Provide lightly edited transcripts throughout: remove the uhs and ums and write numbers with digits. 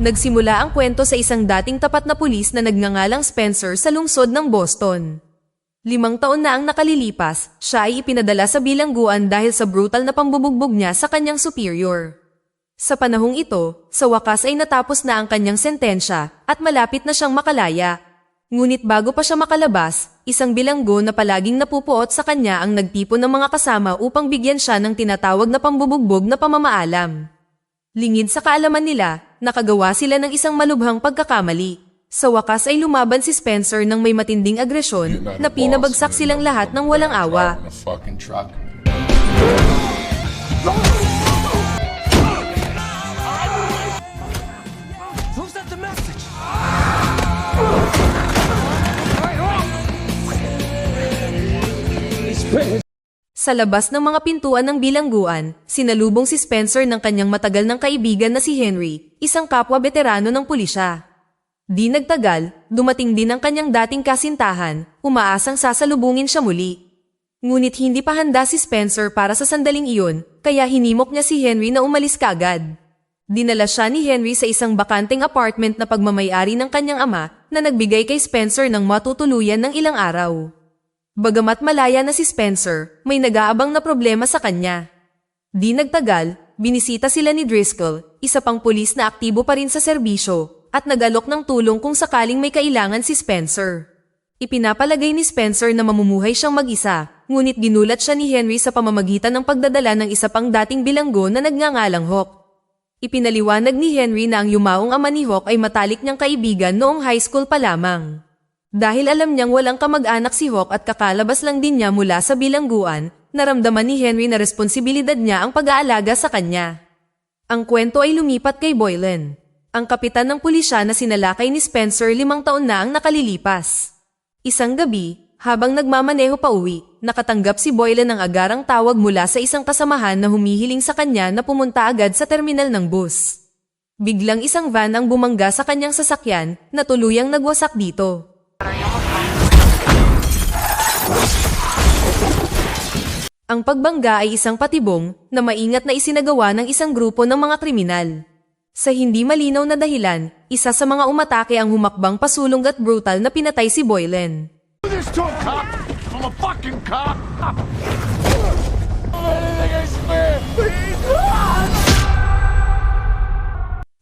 Nagsimula ang kwento sa isang dating tapat na pulis na nagngangalang Spencer sa lungsod ng Boston. 5 taon na ang nakalilipas, siya ay ipinadala sa bilangguan dahil sa brutal na pambubugbog niya sa kanyang superior. Sa panahong ito, sa wakas ay natapos na ang kanyang sentensya at malapit na siyang makalaya. Ngunit bago pa siya makalabas, isang bilanggo na palaging napupuot sa kanya ang nagtipon ng mga kasama upang bigyan siya ng tinatawag na pambubugbog na pamamaalam. Lingid sa kaalaman nila, nakagawa sila ng isang malubhang pagkakamali. Sa wakas ay lumaban si Spencer ng may matinding agresyon na pinabagsak silang lahat ng walang awa. Sa labas ng mga pintuan ng bilangguan, sinalubong si Spencer ng kanyang matagal ng kaibigan na si Henry, isang kapwa veterano ng pulisya. Di nagtagal, dumating din ang kanyang dating kasintahan, umaasang sasalubungin siya muli. Ngunit hindi pa handa si Spencer para sa sandaling iyon, kaya hinimok niya si Henry na umalis kaagad. Dinala siya ni Henry sa isang bakanteng apartment na pagmamayari ng kanyang ama na nagbigay kay Spencer ng matutuluyan ng ilang araw. Bagamat malaya na si Spencer, may nag-aabang na problema sa kanya. Di nagtagal, binisita sila ni Driscoll, isa pang pulis na aktibo pa rin sa serbisyo, at nag-alok ng tulong kung sakaling may kailangan si Spencer. Ipinapalagay ni Spencer na mamumuhay siyang mag-isa, ngunit ginulat siya ni Henry sa pamamagitan ng pagdadala ng isa pang dating bilanggo na nagngangalang Hawk. Ipinaliwanag ni Henry na ang yumaong ama ni Hawk ay matalik niyang kaibigan noong high school pa lamang. Dahil alam niyang walang kamag-anak si Hawk at kakalabas lang din niya mula sa bilangguan, naramdaman ni Henry na responsibilidad niya ang pag-aalaga sa kanya. Ang kwento ay lumipat kay Boylan, ang kapitan ng pulisya na sinalakay ni Spencer 5 taon na ang nakalilipas. Isang gabi, habang nagmamaneho pa uwi, nakatanggap si Boylan ng agarang tawag mula sa isang kasamahan na humihiling sa kanya na pumunta agad sa terminal ng bus. Biglang isang van ang bumangga sa kanyang sasakyan na tuluyang nagwasak dito. Ang pagbangga ay isang patibong na maingat na isinagawa ng isang grupo ng mga kriminal. Sa hindi malinaw na dahilan, isa sa mga umatake ang humakbang pasulong at brutal na pinatay si Boylan.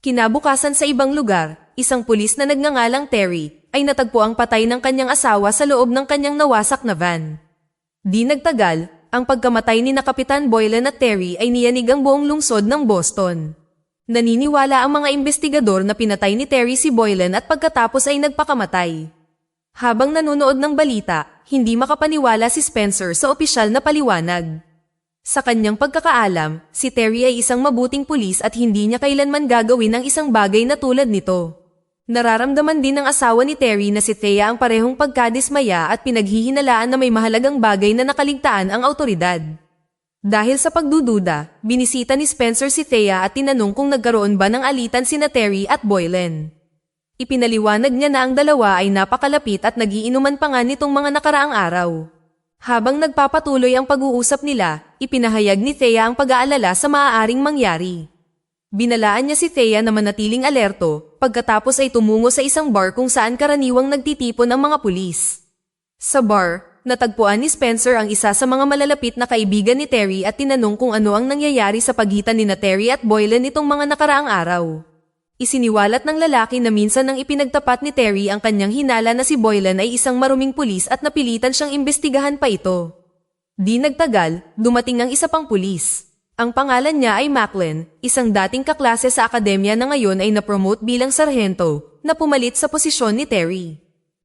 Kinabukasan sa ibang lugar, isang pulis na nagngangalang Terry ay natagpo ang patay ng kanyang asawa sa loob ng kanyang nawasak na van. Di nagtagal, ang pagkamatay ni na Kapitan Boylan at Terry ay niyanig ang buong lungsod ng Boston. Naniniwala ang mga investigador na pinatay ni Terry si Boylan at pagkatapos ay nagpakamatay. Habang nanonood ng balita, hindi makapaniwala si Spencer sa opisyal na paliwanag. Sa kanyang pagkakaalam, si Terry ay isang mabuting pulis at hindi niya kailanman gagawin ang isang bagay na tulad nito. Nararamdaman din ng asawa ni Terry na si Thea ang parehong pagkadismaya at pinaghihinalaan na may mahalagang bagay na nakaligtaan ang awtoridad. Dahil sa pagdududa, binisita ni Spencer si Thea at tinanong kung nagkaroon ba ng alitan sina Terry at Boylan. Ipinaliwanag niya na ang dalawa ay napakalapit at nagiinuman pa nga nitong mga nakaraang araw. Habang nagpapatuloy ang pag-uusap nila, ipinahayag ni Thea ang pag-aalala sa maaaring mangyari. Binalaan niya si Thea na manatiling alerto, pagkatapos ay tumungo sa isang bar kung saan karaniwang nagtitipon ang mga pulis. Sa bar, natagpuan ni Spencer ang isa sa mga malalapit na kaibigan ni Terry at tinanong kung ano ang nangyayari sa pagitan ni Terry at Boylan nitong mga nakaraang araw. Isiniwalat ng lalaki na minsan nang ipinagtapat ni Terry ang kanyang hinala na si Boylan ay isang maruming pulis at napilitan siyang imbestigahan pa ito. Di nagtagal, dumating ang isa pang pulis. Ang pangalan niya ay Macklin, isang dating kaklase sa akademya na ngayon ay napromote bilang sarhento, na pumalit sa posisyon ni Terry.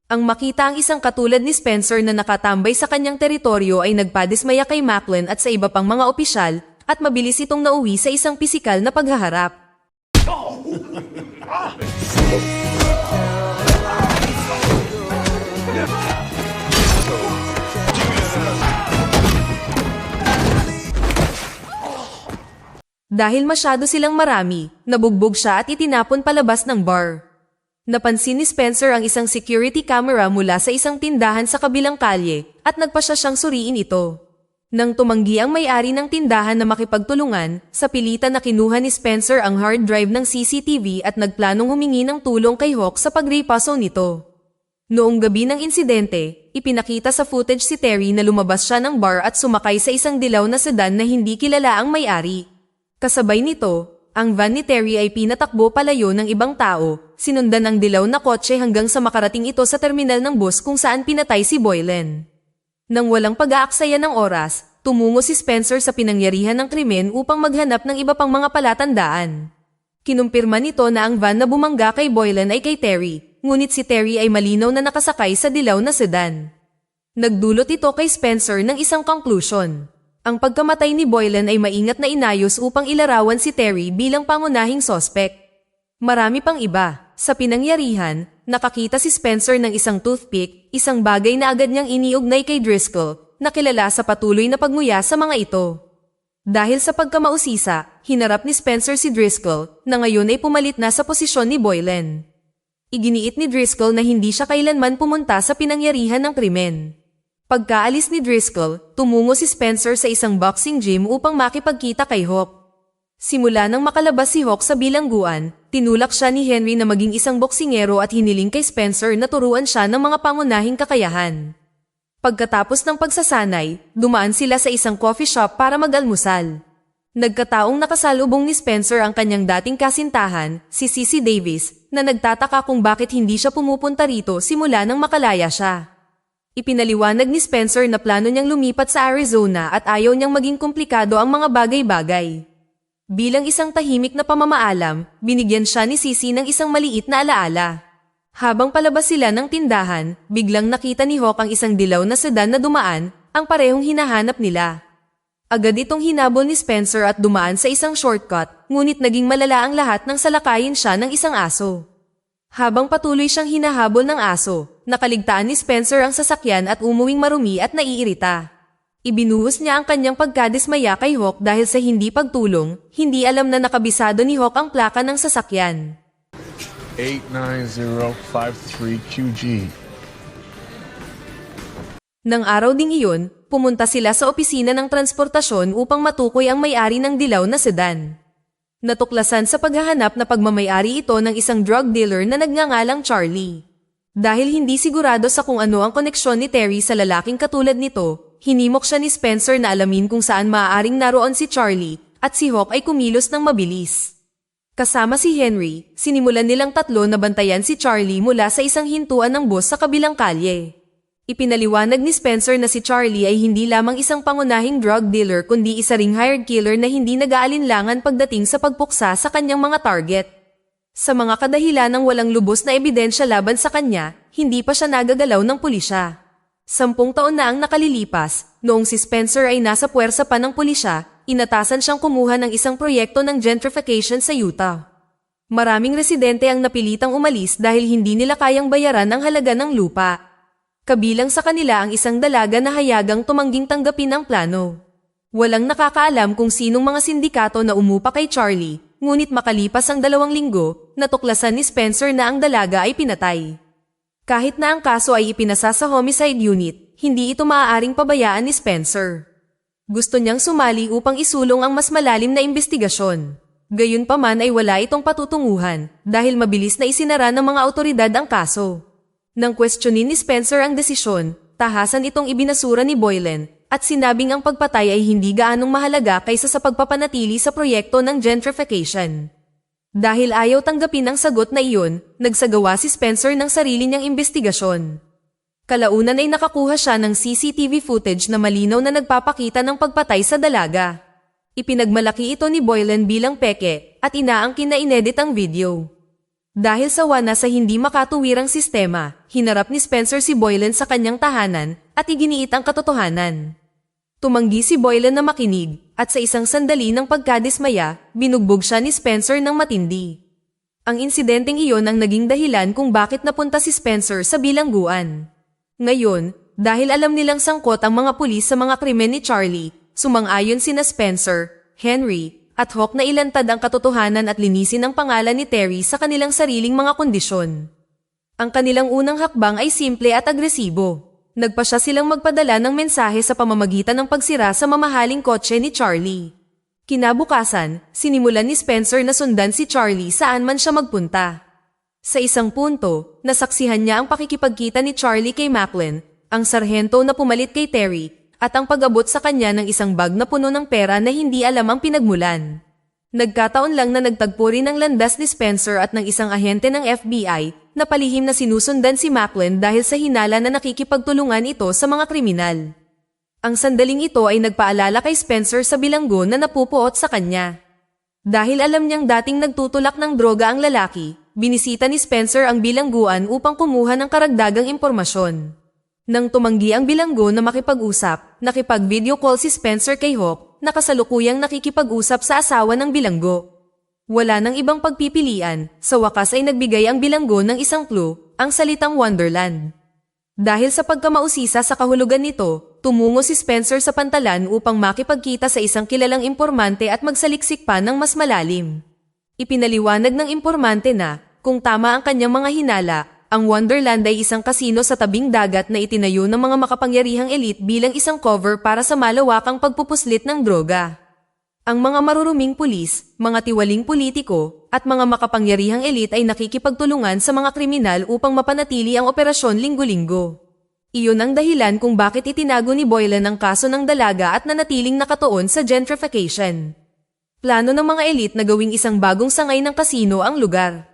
Ang makita ang isang katulad ni Spencer na nakatambay sa kanyang teritoryo ay nagpadismaya kay Macklin at sa iba pang mga opisyal, at mabilis itong nauwi sa isang pisikal na paghaharap. Dahil masyado silang marami, nabugbog siya at itinapon palabas ng bar. Napansin ni Spencer ang isang security camera mula sa isang tindahan sa kabilang kalye at nagpasya siyang suriin ito. Nang tumanggi ang may-ari ng tindahan na makipagtulungan, sa pilitan na kinuha ni Spencer ang hard drive ng CCTV at nagplanong humingi ng tulong kay Hawk sa pag-repaso nito. Noong gabi ng insidente, ipinakita sa footage si Terry na lumabas siya ng bar at sumakay sa isang dilaw na sedan na hindi kilala ang may-ari. Kasabay nito, ang van ni Terry ay pinatakbo palayo ng ibang tao, sinundan ang dilaw na kotse hanggang sa makarating ito sa terminal ng bus kung saan pinatay si Boylan. Nang walang pag-aaksaya ng oras, tumungo si Spencer sa pinangyarihan ng krimen upang maghanap ng iba pang mga palatandaan. Kinumpirma nito na ang van na bumangga kay Boylan ay kay Terry, ngunit si Terry ay malinaw na nakasakay sa dilaw na sedan. Nagdulot ito kay Spencer ng isang conclusion. Ang pagkamatay ni Boylan ay maingat na inayos upang ilarawan si Terry bilang pangunahing sospek. Marami pang iba. Sa pinangyarihan, nakakita si Spencer ng isang toothpick, isang bagay na agad niyang iniugnay kay Driscoll, na kilala sa patuloy na pagnguya sa mga ito. Dahil sa pagkamausisa, hinarap ni Spencer si Driscoll, na ngayon ay pumalit na sa posisyon ni Boylan. Iginiit ni Driscoll na hindi siya kailanman pumunta sa pinangyarihan ng krimen. Pagkaalis ni Driscoll, tumungo si Spencer sa isang boxing gym upang makipagkita kay Hawk. Simula nang makalabas si Hawk sa bilangguan, tinulak siya ni Henry na maging isang boksingero at hiniling kay Spencer na turuan siya ng mga pangunahing kakayahan. Pagkatapos ng pagsasanay, dumaan sila sa isang coffee shop para mag-almusal. Nagkataong nakasalubong ni Spencer ang kanyang dating kasintahan, si Cissy Davis, na nagtataka kung bakit hindi siya pumupunta rito simula nang makalaya siya. Ipinaliwanag ni Spencer na plano niyang lumipat sa Arizona at ayaw niyang maging komplikado ang mga bagay-bagay. Bilang isang tahimik na pamamaalam, binigyan siya ni Cissy ng isang maliit na alaala. Habang palabas sila ng tindahan, biglang nakita ni Hawk ang isang dilaw na sedan na dumaan, ang parehong hinahanap nila. Agad itong hinabol ni Spencer at dumaan sa isang shortcut, ngunit naging malala ang lahat nang salakayin siya ng isang aso. Habang patuloy siyang hinahabol ng aso, nakaligtaan ni Spencer ang sasakyan at umuwing marumi at naiirita. Ibinuhos niya ang kanyang pagkadismaya kay Hawk dahil sa hindi pagtulong, hindi alam na nakabisado ni Hawk ang plaka ng sasakyan. 89053QG. Nang araw ding iyon, pumunta sila sa opisina ng transportasyon upang matukoy ang may-ari ng dilaw na sedan. Natuklasan sa paghahanap na pagmamayari ito ng isang drug dealer na nagngangalang Charlie. Dahil hindi sigurado sa kung ano ang koneksyon ni Terry sa lalaking katulad nito, hinimok siya ni Spencer na alamin kung saan maaaring naroon si Charlie at si Hawk ay kumilos ng mabilis. Kasama si Henry, sinimulan nilang tatlo na bantayan si Charlie mula sa isang hintuan ng bus sa kabilang kalye. Ipinaliwanag ni Spencer na si Charlie ay hindi lamang isang pangunahing drug dealer kundi isa ring hired killer na hindi nag-aalinlangan pagdating sa pagpuksa sa kanyang mga target. Sa mga kadahilan ng walang lubos na ebidensya laban sa kanya, hindi pa siya nagagalaw ng pulisya. 10 taon na ang nakalilipas, noong si Spencer ay nasa puwersa pa ng pulisya, inatasan siyang kumuha ng isang proyekto ng gentrification sa Utah. Maraming residente ang napilitang umalis dahil hindi nila kayang bayaran ang halaga ng lupa. Kabilang sa kanila ang isang dalaga na hayagang tumangging tanggapin ang plano. Walang nakakaalam kung sinong mga sindikato na umupa kay Charlie, ngunit makalipas ang 2 linggo, natuklasan ni Spencer na ang dalaga ay pinatay. Kahit na ang kaso ay ipinasa sa homicide unit, hindi ito maaaring pabayaan ni Spencer. Gusto niyang sumali upang isulong ang mas malalim na investigasyon. Gayunpaman ay wala itong patutunguhan dahil mabilis na isinara ng mga awtoridad ang kaso. Nang questionin ni Spencer ang desisyon, tahasan itong ibinasura ni Boylan at sinabing ang pagpatay ay hindi gaanong mahalaga kaysa sa pagpapanatili sa proyekto ng gentrification. Dahil ayaw tanggapin ang sagot na iyon, nagsagawa si Spencer ng sarili niyang investigasyon. Kalaunan ay nakakuha siya ng CCTV footage na malinaw na nagpapakita ng pagpatay sa dalaga. Ipinagmalaki ito ni Boylan bilang peke at inaangkin na inedit ang video. Dahil sawa na sa hindi makatuwirang sistema, hinarap ni Spencer si Boylan sa kanyang tahanan at iginiit ang katotohanan. Tumanggi si Boylan na makinig at sa isang sandali ng pagkadismaya, binugbog siya ni Spencer ng matindi. Ang insidenteng iyon ang naging dahilan kung bakit napunta si Spencer sa bilangguan. Ngayon, dahil alam nilang sangkot ang mga pulis sa mga krimen ni Charlie, sumang-ayon sina Spencer, Henry, at Hawk na ilantad ang katotohanan at linisin ang pangalan ni Terry sa kanilang sariling mga kondisyon. Ang kanilang unang hakbang ay simple at agresibo. nagpa siya silang magpadala ng mensahe sa pamamagitan ng pagsira sa mamahaling kotse ni Charlie. Kinabukasan, sinimulan ni Spencer na sundan si Charlie saan man siya magpunta. Sa isang punto, nasaksihan niya ang pakikipagkita ni Charlie kay Macklin, ang sarhento na pumalit kay Terry, at ang pag-abot sa kanya ng isang bag na puno ng pera na hindi alam ang pinagmulan. Nagkataon lang na nagtagpo rin ang landas ni Spencer at ng isang ahente ng FBI na palihim na sinusundan si Macklin dahil sa hinala na nakikipagtulungan ito sa mga kriminal. Ang sandaling ito ay nagpaalala kay Spencer sa bilanggo na napupuot sa kanya. Dahil alam niyang dating nagtutulak ng droga ang lalaki, binisita ni Spencer ang bilangguan upang kumuha ng karagdagang impormasyon. Nang tumanggi ang bilanggo na makipag-usap, nakipag-video call si Spencer kay Hawk na kasalukuyang nakikipag-usap sa asawa ng bilanggo. Wala nang ibang pagpipilian, sa wakas ay nagbigay ang bilanggo ng isang clue, ang salitang Wonderland. Dahil sa pagkamausisa sa kahulugan nito, tumungo si Spencer sa pantalan upang makipagkita sa isang kilalang impormante at magsaliksik pa ng mas malalim. Ipinaliwanag ng impormante na, kung tama ang kanyang mga hinala, ang Wonderland ay isang kasino sa tabing dagat na itinayo ng mga makapangyarihang elite bilang isang cover para sa malawakang pagpupuslit ng droga. Ang mga maruruming pulis, mga tiwaling politiko, at mga makapangyarihang elite ay nakikipagtulungan sa mga kriminal upang mapanatili ang operasyon linggo-linggo. Iyon ang dahilan kung bakit itinago ni Boylan ang kaso ng dalaga at nanatiling nakatuon sa gentrification. Plano ng mga elite na gawing isang bagong sangay ng kasino ang lugar.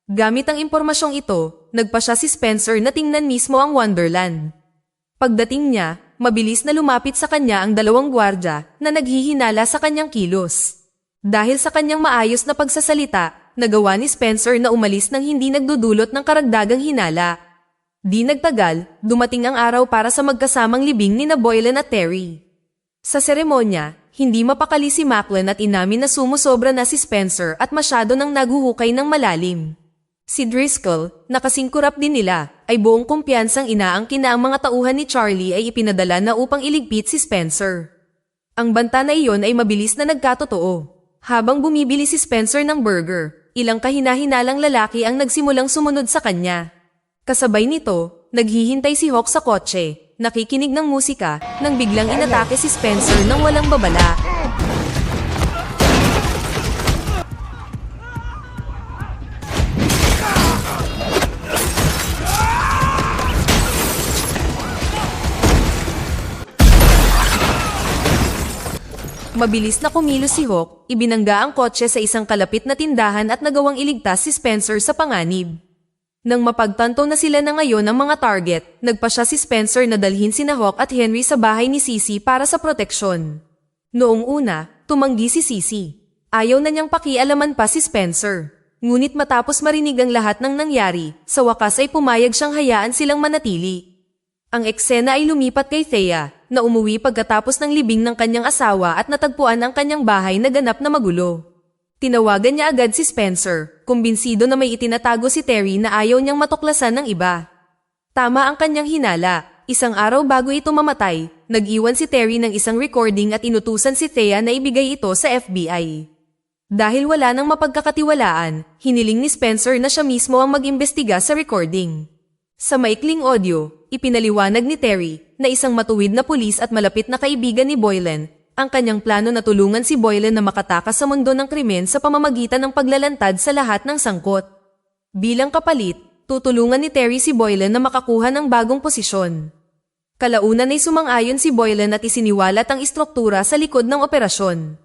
Gamit ang impormasyong ito, nagpa siya si Spencer na tingnan mismo ang Wonderland. Pagdating niya, mabilis na lumapit sa kanya ang dalawang gwardya na naghihinala sa kanyang kilos. Dahil sa kanyang maayos na pagsasalita, nagawa ni Spencer na umalis nang hindi nagdudulot ng karagdagang hinala. Di nagtagal, dumating ang araw para sa magkasamang libing ni Boylan at Terry. Sa seremonya, hindi mapakali si Macklin at inamin na sumusobra na si Spencer at masyado nang naguhukay ng malalim. Si Driscoll, na kasing kurap din nila, ay buong kumpiyansang inaangkin na ang mga tauhan ni Charlie ay ipinadala na upang iligpit si Spencer. Ang banta na iyon ay mabilis na nagkatotoo. Habang bumibili si Spencer ng burger, ilang kahina-hinalang lalaki ang nagsimulang sumunod sa kanya. Kasabay nito, naghihintay si Hawk sa kotse, nakikinig ng musika, nang biglang inatake si Spencer nang walang babala. Mabilis na kumilos si Hawk, ibinangga ang kotse sa isang kalapit na tindahan at nagawang iligtas si Spencer sa panganib. Nang mapagtanto na sila na ngayon ang mga target, nagpa siya si Spencer na dalhin sina Hawk at Henry sa bahay ni Sisi para sa proteksyon. Noong una, tumanggi si Sisi. Ayaw na niyang pakialaman pa si Spencer. Ngunit matapos marinig ang lahat ng nangyari, sa wakas ay pumayag siyang hayaan silang manatili. Ang eksena ay lumipat kay Thea, na umuwi pagkatapos ng libing ng kanyang asawa at natagpuan ang kanyang bahay na ganap na magulo. Tinawagan niya agad si Spencer, kumbinsido na may itinatago si Terry na ayaw niyang matuklasan ng iba. Tama ang kanyang hinala, isang araw bago ito mamatay, nag-iwan si Terry ng isang recording at inutusan si Thea na ibigay ito sa FBI. Dahil wala nang mapagkakatiwalaan, hiniling ni Spencer na siya mismo ang mag-imbestiga sa recording. Sa maikling audio, ipinaliwanag ni Terry, na isang matuwid na pulis at malapit na kaibigan ni Boylan, ang kanyang plano na tulungan si Boylan na makatakas sa mundo ng krimen sa pamamagitan ng paglalantad sa lahat ng sangkot. Bilang kapalit, tutulungan ni Terry si Boylan na makakuha ng bagong posisyon. Kalaunan ay sumang-ayon si Boylan at isiniwalat ang istruktura sa likod ng operasyon.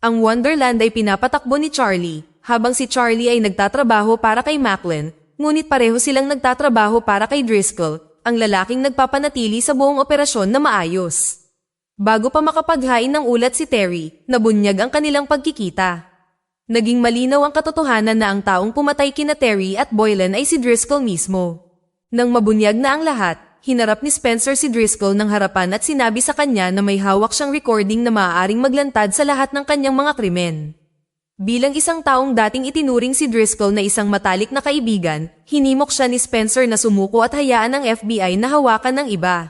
Ang Wonderland ay pinapatakbo ni Charlie, habang si Charlie ay nagtatrabaho para kay Macklin, ngunit pareho silang nagtatrabaho para kay Driscoll, ang lalaking nagpapanatili sa buong operasyon na maayos. Bago pa makapaghain ng ulat si Terry, nabunyag ang kanilang pagkikita. Naging malinaw ang katotohanan na ang taong pumatay kina Terry at Boylan ay si Driscoll mismo. Nang mabunyag na ang lahat, hinarap ni Spencer si Driscoll ng harapan at sinabi sa kanya na may hawak siyang recording na maaaring maglantad sa lahat ng kanyang mga krimen. Bilang isang taong dating itinuring si Driscoll na isang matalik na kaibigan, hinimok siya ni Spencer na sumuko at hayaan ng FBI na hawakan ng iba.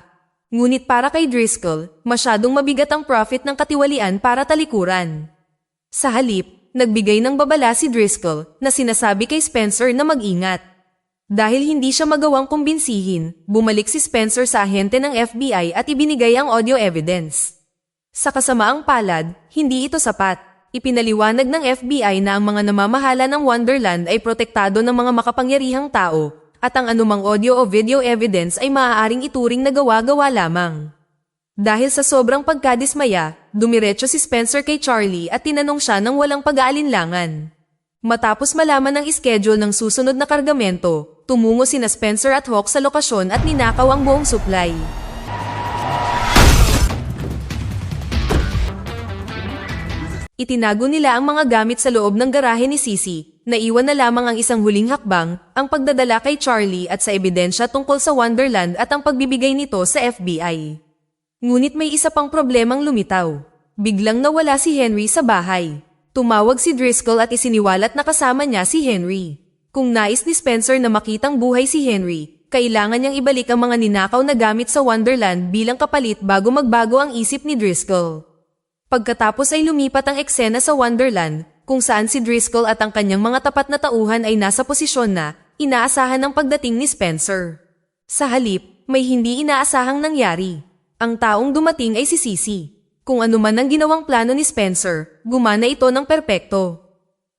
Ngunit para kay Driscoll, masyadong mabigat ang profit ng katiwalian para talikuran. Sa halip, nagbigay ng babala si Driscoll na sinasabi kay Spencer na mag-ingat. Dahil hindi siya magawang kumbinsihin, bumalik si Spencer sa ahente ng FBI at ibinigay ang audio evidence. Sa kasamaang palad, hindi ito sapat. Ipinaliwanag ng FBI na ang mga namamahala ng Wonderland ay protektado ng mga makapangyarihang tao at ang anumang audio o video evidence ay maaaring ituring na gawa-gawa lamang. Dahil sa sobrang pagkadismaya, dumiretso si Spencer kay Charlie at tinanong siya ng walang pag-aalinlangan. Matapos malaman ang schedule ng susunod na kargamento, tumungo sina Spencer at Hawk sa lokasyon at ninakaw ang buong supply. Itinago nila ang mga gamit sa loob ng garahe ni Sisi. Naiwan na lamang ang isang huling hakbang, ang pagdadala kay Charlie at sa ebidensya tungkol sa Wonderland at ang pagbibigay nito sa FBI. Ngunit may isa pang problemang lumitaw. Biglang nawala si Henry sa bahay. Tumawag si Driscoll at isiniwalat na kasama niya si Henry. Kung nais ni Spencer na makitang buhay si Henry, kailangan niyang ibalik ang mga ninakaw na gamit sa Wonderland bilang kapalit bago magbago ang isip ni Driscoll. Pagkatapos ay lumipat ang eksena sa Wonderland, kung saan si Driscoll at ang kanyang mga tapat na tauhan ay nasa posisyon na inaasahan ng pagdating ni Spencer. Sa halip, may hindi inaasahang nangyari. Ang taong dumating ay si Sisi. Kung ano man ang ginawang plano ni Spencer, gumana ito ng perpekto.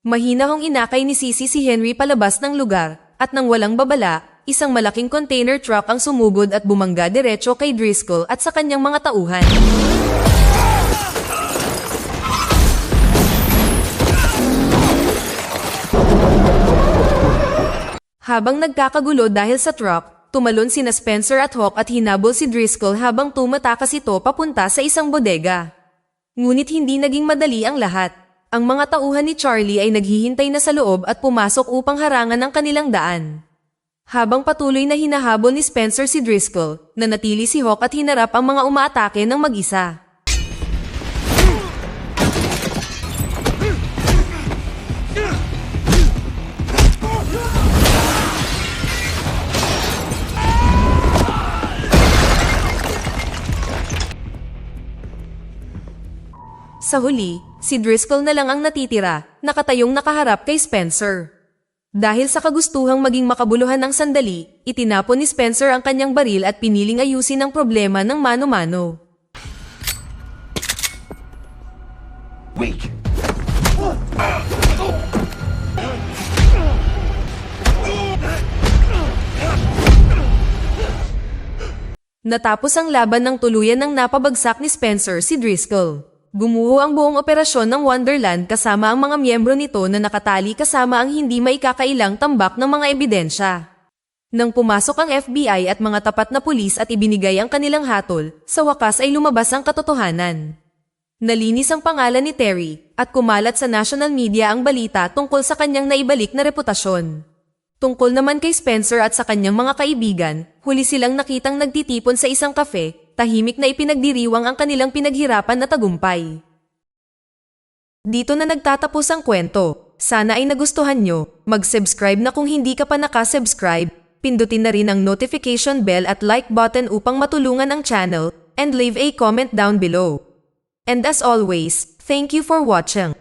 Mahina hong inakay ni Sisi si Henry palabas ng lugar, at nang walang babala, isang malaking container truck ang sumugod at bumangga diretso kay Driscoll at sa kanyang mga tauhan. Habang nagkakagulo dahil sa truck, tumalon sina Spencer at Hawk at hinabol si Driscoll habang tumatakas ito papunta sa isang bodega. Ngunit hindi naging madali ang lahat. Ang mga tauhan ni Charlie ay naghihintay na sa loob at pumasok upang harangan ang kanilang daan. Habang patuloy na hinahabol ni Spencer si Driscoll, nanatili si Hawk at hinarap ang mga umaatake ng mag-isa. Sa huli, si Driscoll na lang ang natitira, nakatayong nakaharap kay Spencer. Dahil sa kagustuhang maging makabuluhan ng sandali, itinapon ni Spencer ang kanyang baril at piniling ayusin ang problema ng mano-mano. Weak. Natapos ang laban ng tuluyan ng napabagsak ni Spencer si Driscoll. Gumuho ang buong operasyon ng Wonderland kasama ang mga miyembro nito na nakatali kasama ang hindi maikakailang tambak ng mga ebidensya. Nang pumasok ang FBI at mga tapat na pulis at ibinigay ang kanilang hatol, sa wakas ay lumabas ang katotohanan. Nalinis ang pangalan ni Terry at kumalat sa national media ang balita tungkol sa kanyang naibalik na reputasyon. Tungkol naman kay Spencer at sa kanyang mga kaibigan, huli silang nakitang nagtitipon sa isang kafe, tahimik na ipinagdiriwang ang kanilang pinaghirapan na tagumpay. Dito na nagtatapos ang kwento. Sana ay nagustuhan nyo. Mag-subscribe na kung hindi ka pa nakasubscribe. Pindutin na rin ang notification bell at like button upang matulungan ang channel, and leave a comment down below. And as always, thank you for watching.